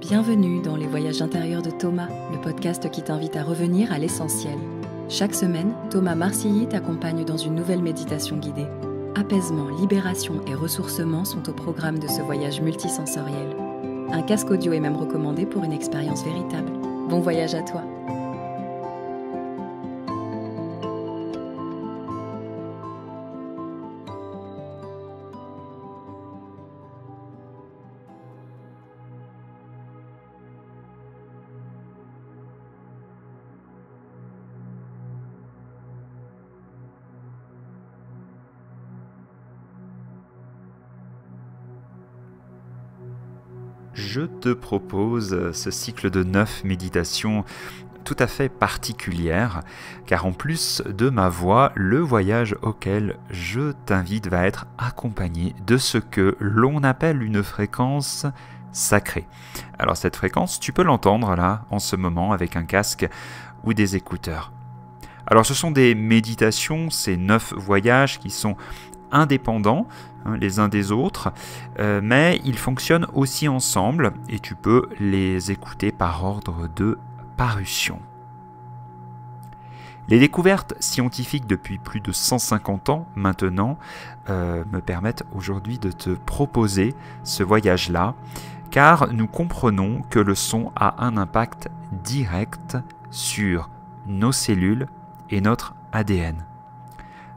Bienvenue dans les voyages intérieurs de Thomas, le podcast qui t'invite à revenir à l'essentiel. Chaque semaine, Thomas Marcilly t'accompagne dans une nouvelle méditation guidée. Apaisement, libération et ressourcement sont au programme de ce voyage multisensoriel. Un casque audio est même recommandé pour une expérience véritable. Bon voyage à toi! Je te propose ce cycle de 9 méditations tout à fait particulières, car en plus de ma voix, le voyage auquel je t'invite va être accompagné de ce que l'on appelle une fréquence sacrée. Alors cette fréquence, tu peux l'entendre là, en ce moment, avec un casque ou des écouteurs. Alors ce sont des méditations, ces 9 voyages qui sont indépendants les uns des autres, mais ils fonctionnent aussi ensemble et tu peux les écouter par ordre de parution. Les découvertes scientifiques depuis plus de 150 ans maintenant me permettent aujourd'hui de te proposer ce voyage-là, car nous comprenons que le son a un impact direct sur nos cellules et notre ADN.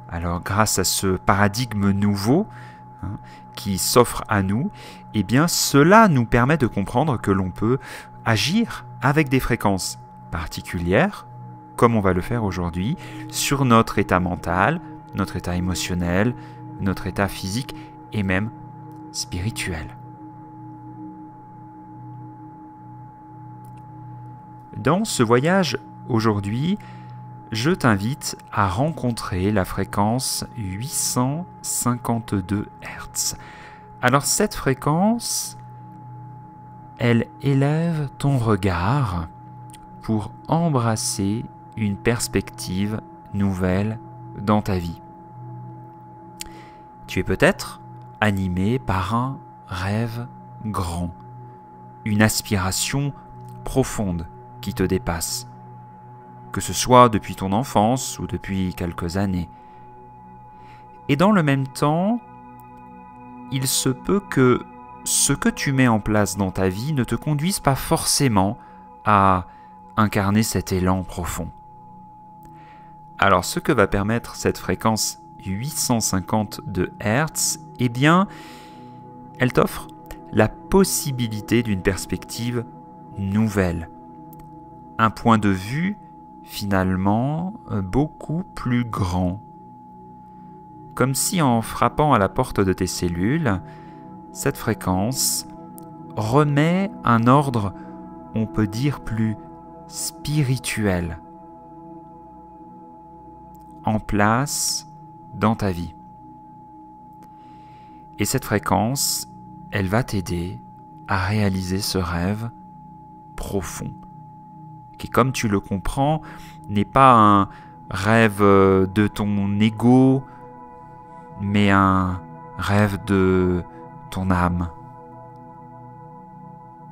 Alors grâce à ce paradigme nouveau qui s'offre à nous, eh bien cela nous permet de comprendre que l'on peut agir avec des fréquences particulières, comme on va le faire aujourd'hui, sur notre état mental, notre état émotionnel, notre état physique et même spirituel. Dans ce voyage aujourd'hui, je t'invite à rencontrer la fréquence 852 Hz. Alors cette fréquence, elle élève ton regard pour embrasser une perspective nouvelle dans ta vie. Tu es peut-être animé par un rêve grand, une aspiration profonde qui te dépasse, que ce soit depuis ton enfance ou depuis quelques années. Et dans le même temps, il se peut que ce que tu mets en place dans ta vie ne te conduise pas forcément à incarner cet élan profond. Alors ce que va permettre cette fréquence 852 Hz, eh bien, elle t'offre la possibilité d'une perspective nouvelle, un point de vue finalement beaucoup plus grand. Comme si en frappant à la porte de tes cellules, cette fréquence remet un ordre, on peut dire, plus spirituel en place dans ta vie. Et cette fréquence, elle va t'aider à réaliser ce rêve profond, qui, comme tu le comprends, n'est pas un rêve de ton ego, mais un rêve de ton âme.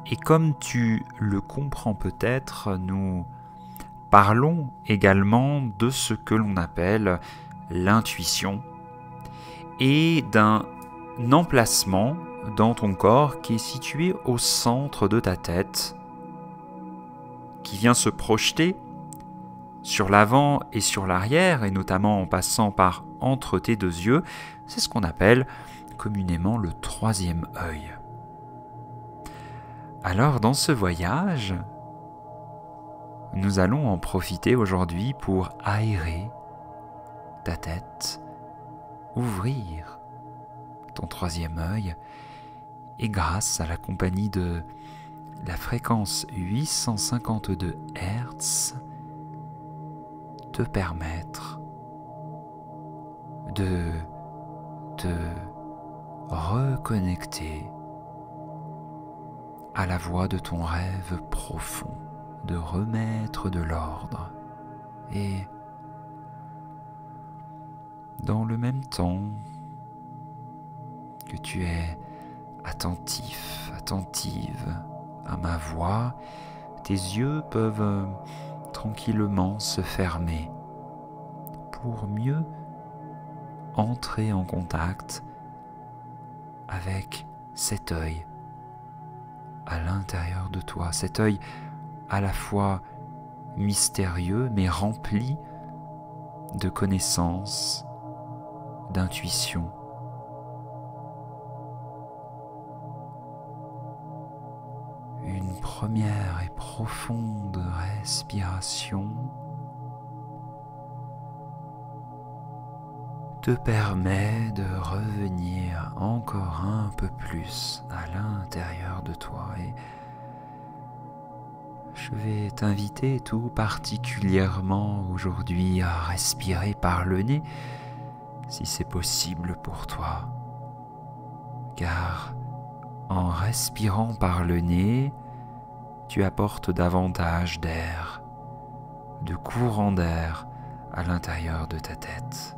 Et comme tu le comprends peut-être, nous parlons également de ce que l'on appelle l'intuition et d'un emplacement dans ton corps qui est situé au centre de ta tête, qui vient se projeter sur l'avant et sur l'arrière, et notamment en passant par entre tes deux yeux. C'est ce qu'on appelle communément le troisième œil. Alors dans ce voyage, nous allons en profiter aujourd'hui pour aérer ta tête, ouvrir ton troisième œil, et grâce à la compagnie de la fréquence 852 Hz, te permettre de te reconnecter à la voix de ton rêve profond, de remettre de l'ordre et dans le même temps que tu es attentif, attentive à ma voix, tes yeux peuvent tranquillement se fermer pour mieux entrer en contact avec cet œil à l'intérieur de toi, cet œil à la fois mystérieux mais rempli de connaissances, d'intuition. Une première et profonde respiration te permet de revenir encore un peu plus à l'intérieur de toi et je vais t'inviter tout particulièrement aujourd'hui à respirer par le nez si c'est possible pour toi. Car en respirant par le nez, tu apportes davantage d'air, de courant d'air à l'intérieur de ta tête.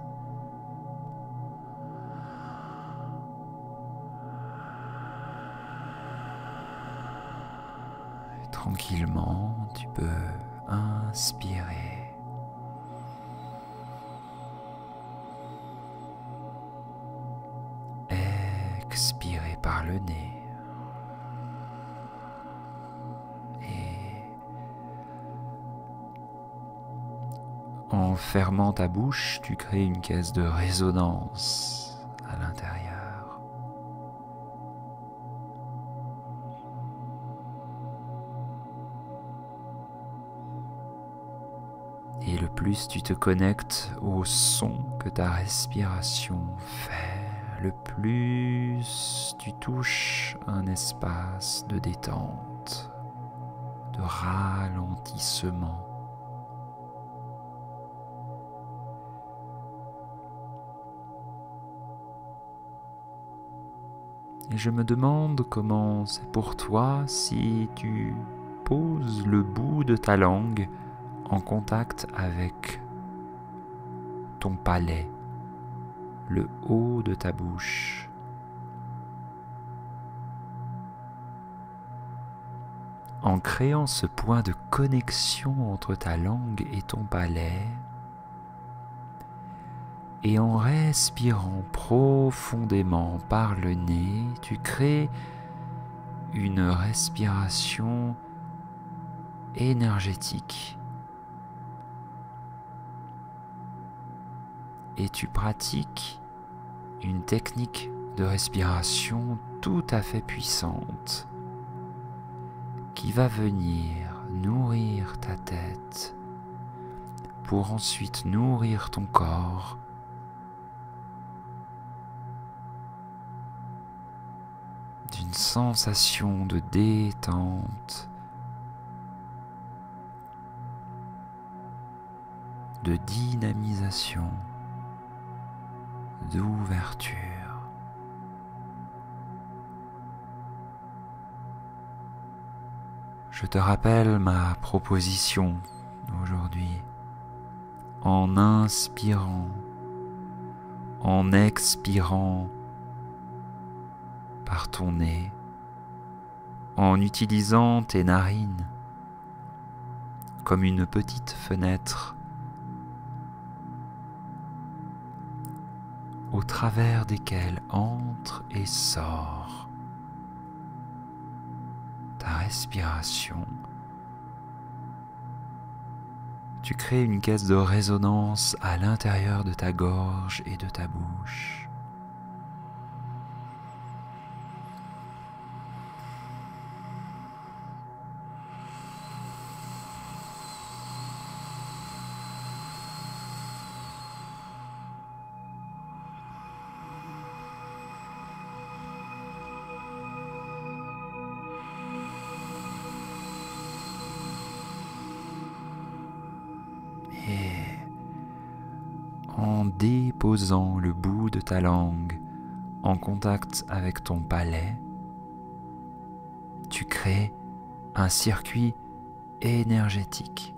Tranquillement, tu peux inspirer. Expirer par le nez. Et en fermant ta bouche, tu crées une caisse de résonance à l'intérieur. Et le plus tu te connectes au son que ta respiration fait, le plus tu touches un espace de détente, de ralentissement. Et je me demande comment c'est pour toi si tu poses le bout de ta langue en contact avec ton palais, le haut de ta bouche. En créant ce point de connexion entre ta langue et ton palais, et en respirant profondément par le nez, tu crées une respiration énergétique. Et tu pratiques une technique de respiration tout à fait puissante qui va venir nourrir ta tête pour ensuite nourrir ton corps d'une sensation de détente, de dynamisation, d'ouverture. Je te rappelle ma proposition aujourd'hui. En inspirant, en expirant par ton nez, en utilisant tes narines comme une petite fenêtre au travers desquelles entre et sort ta respiration. Tu crées une caisse de résonance à l'intérieur de ta gorge et de ta bouche. Et en déposant le bout de ta langue en contact avec ton palais, tu crées un circuit énergétique.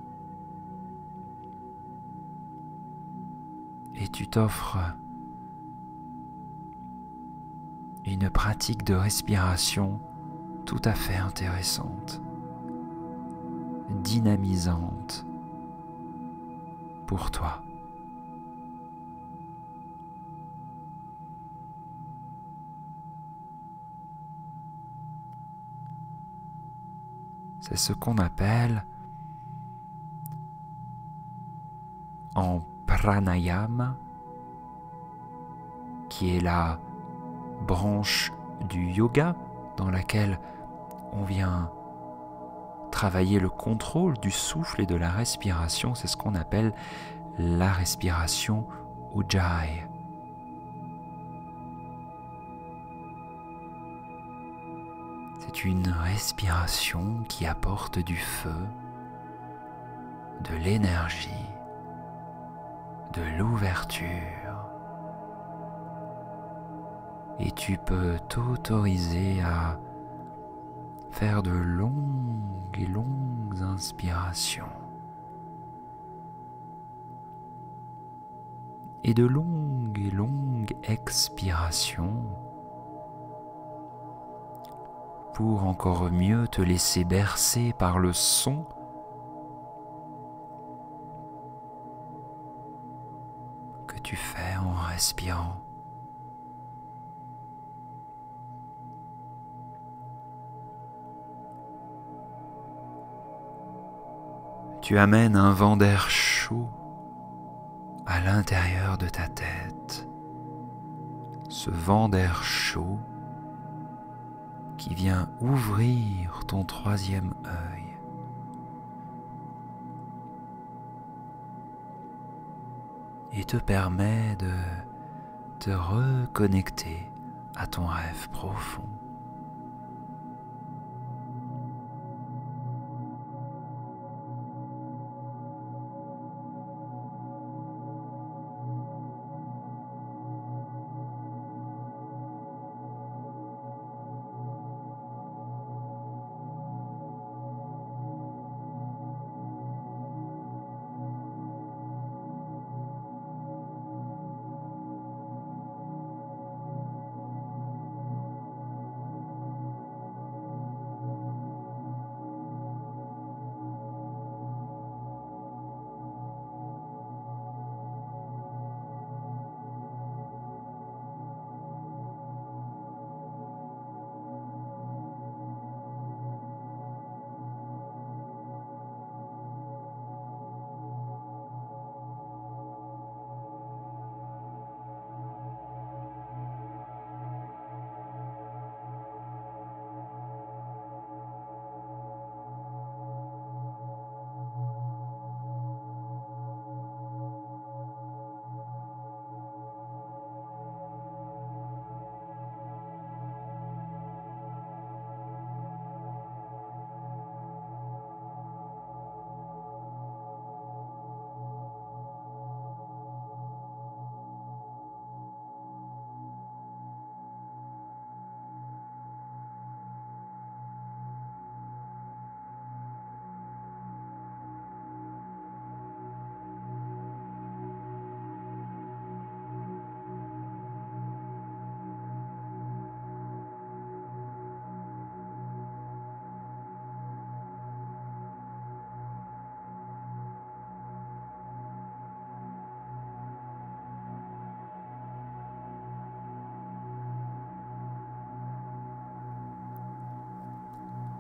Et tu t'offres une pratique de respiration tout à fait intéressante, dynamisante pour toi. C'est ce qu'on appelle en pranayama, qui est la branche du yoga dans laquelle on vient travailler le contrôle du souffle et de la respiration. C'est ce qu'on appelle la respiration Ujjayi. C'est une respiration qui apporte du feu, de l'énergie, de l'ouverture. Et tu peux t'autoriser à faire de longues et longues inspirations et de longues et longues expirations pour encore mieux te laisser bercer par le son que tu fais en respirant. Tu amènes un vent d'air chaud à l'intérieur de ta tête. Ce vent d'air chaud qui vient ouvrir ton troisième œil. Et te permet de te reconnecter à ton rêve profond.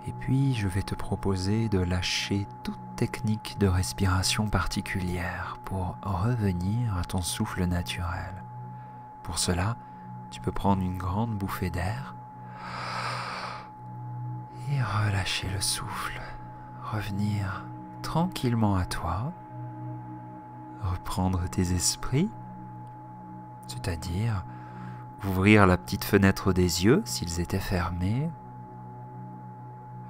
Et puis, je vais te proposer de lâcher toute technique de respiration particulière pour revenir à ton souffle naturel. Pour cela, tu peux prendre une grande bouffée d'air et relâcher le souffle. Revenir tranquillement à toi, reprendre tes esprits, c'est-à-dire ouvrir la petite fenêtre des yeux s'ils étaient fermés,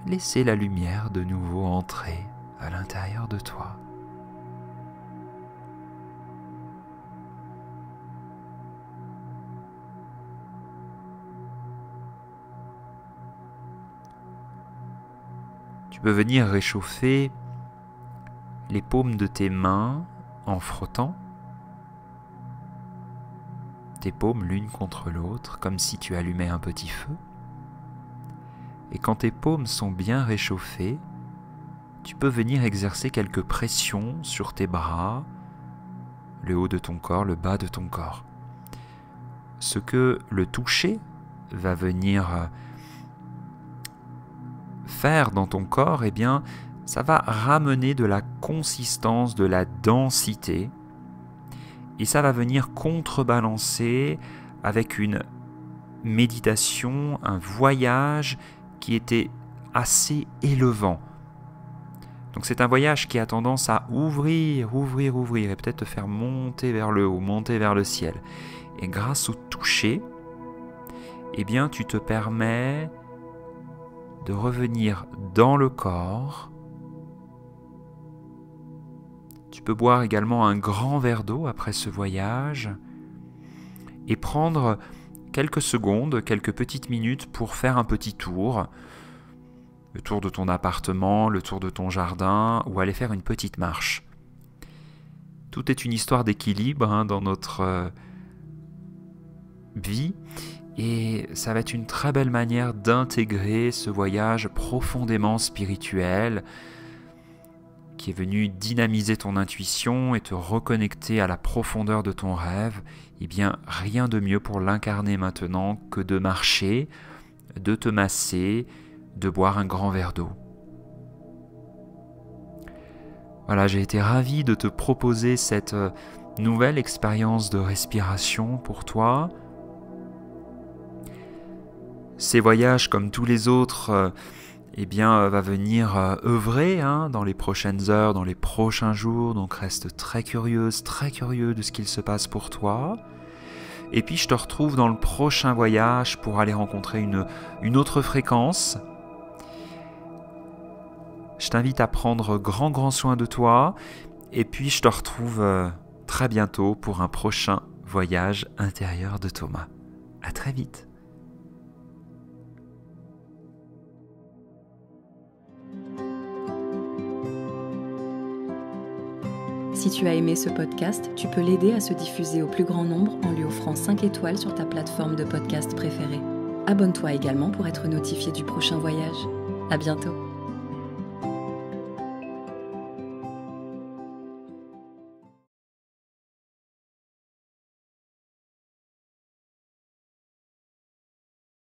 laisser la lumière de nouveau entrer à l'intérieur de toi. Tu peux venir réchauffer les paumes de tes mains en frottant tes paumes l'une contre l'autre, comme si tu allumais un petit feu. Et quand tes paumes sont bien réchauffées, tu peux venir exercer quelques pressions sur tes bras, le haut de ton corps, le bas de ton corps. Ce que le toucher va venir faire dans ton corps, eh bien, ça va ramener de la consistance, de la densité, et ça va venir contrebalancer avec une méditation, un voyage qui était assez élevant. Donc c'est un voyage qui a tendance à ouvrir, et peut-être te faire monter vers le haut, monter vers le ciel. Et grâce au toucher, eh bien tu te permets de revenir dans le corps. Tu peux boire également un grand verre d'eau après ce voyage et prendre quelques secondes, quelques petites minutes pour faire un petit tour. Le tour de ton appartement, le tour de ton jardin, ou aller faire une petite marche. Tout est une histoire d'équilibre dans notre vie, et ça va être une très belle manière d'intégrer ce voyage profondément spirituel qui est venu dynamiser ton intuition et te reconnecter à la profondeur de ton rêve. Eh bien, rien de mieux pour l'incarner maintenant que de marcher, de te masser, de boire un grand verre d'eau. Voilà, j'ai été ravi de te proposer cette nouvelle expérience de respiration pour toi. Ces voyages, comme tous les autres, va venir œuvrer dans les prochaines heures, dans les prochains jours. Donc reste très curieux de ce qu'il se passe pour toi. Et puis je te retrouve dans le prochain voyage pour aller rencontrer une autre fréquence. Je t'invite à prendre grand soin de toi. Et puis je te retrouve très bientôt pour un prochain voyage intérieur de Thomas. À très vite. Si tu as aimé ce podcast, tu peux l'aider à se diffuser au plus grand nombre en lui offrant 5 étoiles sur ta plateforme de podcast préférée. Abonne-toi également pour être notifié du prochain voyage. À bientôt.